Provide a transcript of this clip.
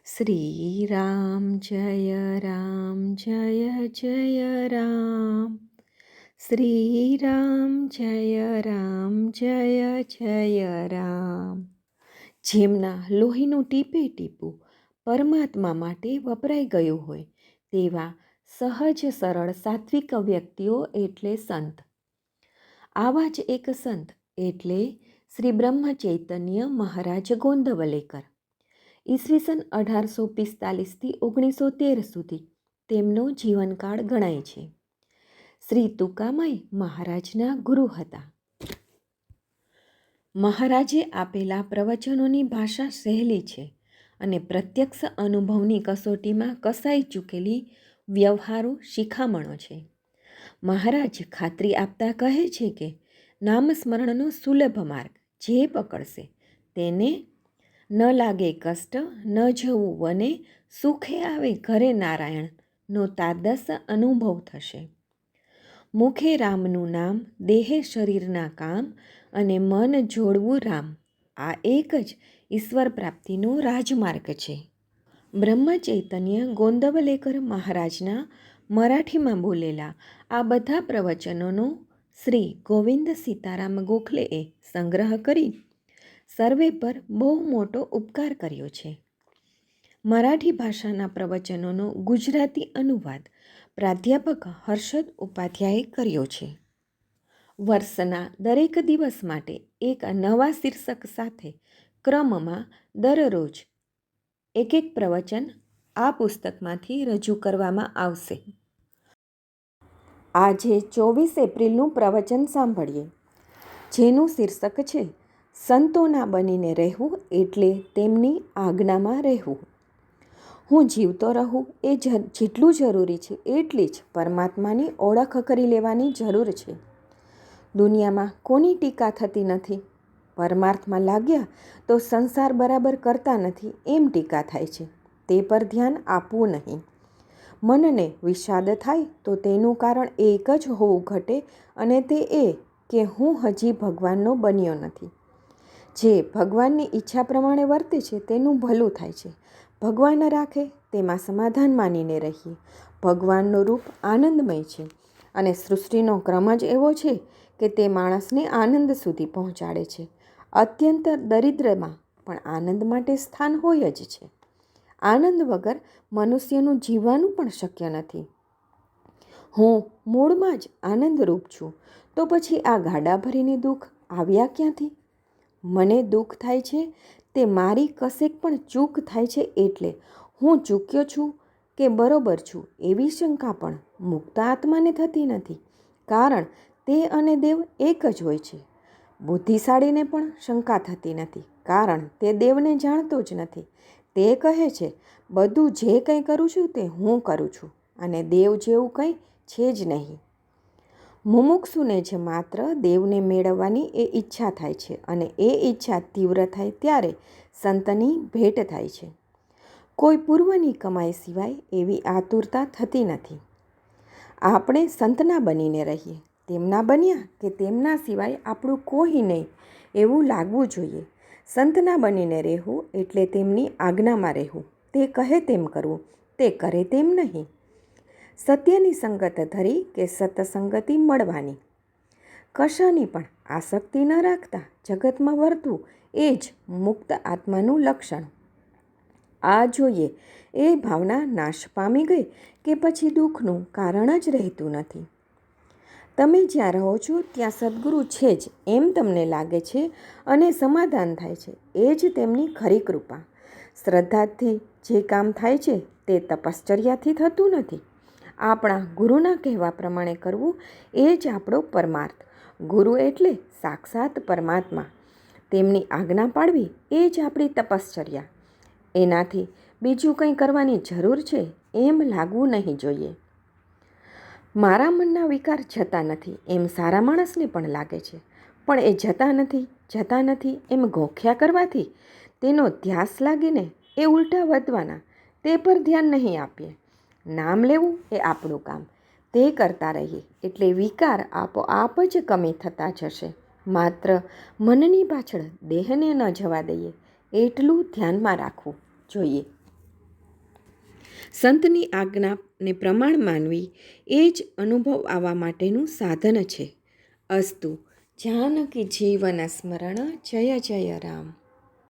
શ્રી રામ જય જય રામ. શ્રી રામ જય જય રામ. જેમના લોહીનું ટીપે ટીપું પરમાત્મા માટે વપરાઈ ગયું હોય તેવા સહજ સરળ સાત્વિક વ્યક્તિઓ એટલે સંત. આવા જ એક સંત એટલે શ્રી બ્રહ્મ ચૈતન્ય મહારાજ ગોંદવલેકર. ઈસવીસન 1845થી 1913 સુધી તેમનો જીવનકાળ ગણાય છે. શ્રી તુકામાઈ મહારાજના ગુરુ હતા. મહારાજે આપેલા પ્રવચનોની ભાષા સહેલી છે અને પ્રત્યક્ષ અનુભવની કસોટીમાં કસાઈ ચૂકેલી વ્યવહારુ શિખામણો છે. મહારાજ ખાતરી આપતા કહે છે કે નામસ્મરણનો સુલભ માર્ગ જે પકડશે તેને ન લાગે કષ્ટ, ન જવું વને, સુખે આવે ઘરે નારાયણનો તાદસ અનુભવ થશે. મુખે રામનું નામ, દેહે શરીરના કામ અને મન જોડવું રામ, આ એક જ ઈશ્વર પ્રાપ્તિનો રાજમાર્ગ છે. બ્રહ્મ ચૈતન્ય ગોંદવલેકર મહારાજના મરાઠીમાં બોલેલા આ બધા પ્રવચનોનો શ્રી ગોવિંદ સીતારામ ગોખલેએ સંગ્રહ કરી સર્વે પર બહુ મોટો ઉપકાર કર્યો છે. મરાઠી ભાષાના પ્રવચનોનો ગુજરાતી અનુવાદ પ્રાધ્યાપક હર્ષદ ઉપાધ્યાયે કર્યો છે. વર્ષના દરેક દિવસ માટે એક નવા શીર્ષક સાથે ક્રમમાં દરરોજ એક પ્રવચન આ પુસ્તકમાંથી રજૂ કરવામાં આવશે. આજે 24 એપ્રિલનું પ્રવચન સાંભળીએ, જેનું શીર્ષક છે સંતોના બનીને રહેવું એટલે તેમની આજ્ઞામાં રહેવું. હું જીવતો રહું એ જેટલું જરૂરી છે એટલી જ પરમાત્માની ઓળખ કરી લેવાની જરૂર છે. દુનિયામાં કોની ટીકા થતી નથી. પરમાર્થમાં લાગ્યા તો સંસાર બરાબર કરતા નથી એમ ટીકા થાય છે. તે પર ધ્યાન આપવું નહીં. મનને વિષાદ થાય તો તેનું કારણ એક જ હોવું ઘટે અને તે એ કે હું હજી ભગવાનનો બન્યો નથી. જે ભગવાનની ઈચ્છા પ્રમાણે વર્તે છે તેનું ભલું થાય છે. ભગવાન રાખે તેમાં સમાધાન માનીને રહીએ. ભગવાનનું રૂપ આનંદમય છે અને સૃષ્ટિનો ક્રમ જ એવો છે કે તે માણસને આનંદ સુધી પહોંચાડે છે. અત્યંત દરિદ્રમાં પણ આનંદ માટે સ્થાન હોય જ છે. આનંદ વગર મનુષ્યનું જીવવાનું પણ શક્ય નથી. હું મૂળમાં જ આનંદરૂપ છું તો પછી આ ગાડા ભરીને દુઃખ આવ્યા ક્યાંથી? મને દુઃખ થાય છે તે મારી કશેક પણ ચૂક થાય છે એટલે હું ચૂક્યો છું કે બરોબર છું એવી શંકા પણ મુક્ત આત્માને થતી નથી. કારણ તે અને દેવ એક જ હોય છે. બુદ્ધિશાળીને પણ શંકા થતી નથી કારણ તે દેવને જાણતો જ નથી. તે કહે છે બધું જે કંઈ કરું છું તે હું કરું છું અને દેવ જેવું કંઈ છે જ નહીં. મુમુક્ષુને જ માત્ર દેવને મેળવવાની એ ઈચ્છા થાય છે અને એ ઈચ્છા તીવ્ર થાય ત્યારે સંતની ભેટ થાય છે. કોઈ પૂર્વની કમાઈ સિવાય એવી આતુરતા થતી નથી. આપણે સંતના બનીને રહીએ. તેમના બન્યા કે તેમના સિવાય આપણું કોઈ નહીં એવું લાગવું જોઈએ. સંતના બનીને રહેવું એટલે તેમની આજ્ઞામાં રહેવું. તે કહે તેમ કરવું, તે કરે તેમ નહીં. સત્યની સંગત ધરી કે સત્સંગતિ મળવાની. કશાની પણ આસક્તિ ન રાખતા જગતમાં વર્તવું એ જ મુક્ત આત્માનું લક્ષણ. આ જોઈએ એ ભાવના નાશ પામી ગઈ કે પછી દુઃખનું કારણ જ રહેતું નથી. તમે જ્યાં રહો છો ત્યાં સદ્ગુરુ છે જ એમ તમને લાગે છે અને સમાધાન થાય છે એ જ તેમની ખરી કૃપા. શ્રદ્ધાથી જે કામ થાય છે તે તપશ્ચર્યાથી થતું નથી. આપણા ગુરુના કહેવા પ્રમાણે કરવું એ જ આપણો પરમાર્થ. ગુરુ એટલે સાક્ષાત પરમાત્મા. તેમની આજ્ઞા પાડવી એ જ આપણી તપશ્ચર્યા. એનાથી બીજું કંઈ કરવાની જરૂર છે એમ લાગવું નહીં જોઈએ. મારા મનના વિકાર જતા નથી એમ સારા માણસને પણ લાગે છે, પણ એ જતા નથી એમ ગોખ્યા કરવાથી તેનો ધ્યાસ લાગીને એ ઉલટા વધવાના. તે પર ધ્યાન નહીં આપીએ. નામ લેવું એ આપણું કામ. તે કરતા રહીએ એટલે વિકાર આપોઆપ જ કમી થતા જશે. માત્ર મનની પાછળ દેહને ન જવા દઈએ એટલું ધ્યાનમાં રાખવું જોઈએ. સંતની આજ્ઞાને પ્રમાણ માનવી એ જ અનુભવ આવવા માટેનું સાધન છે. અસ્તુ. જાનકી જીવન સ્મરણ. જય જય રામ.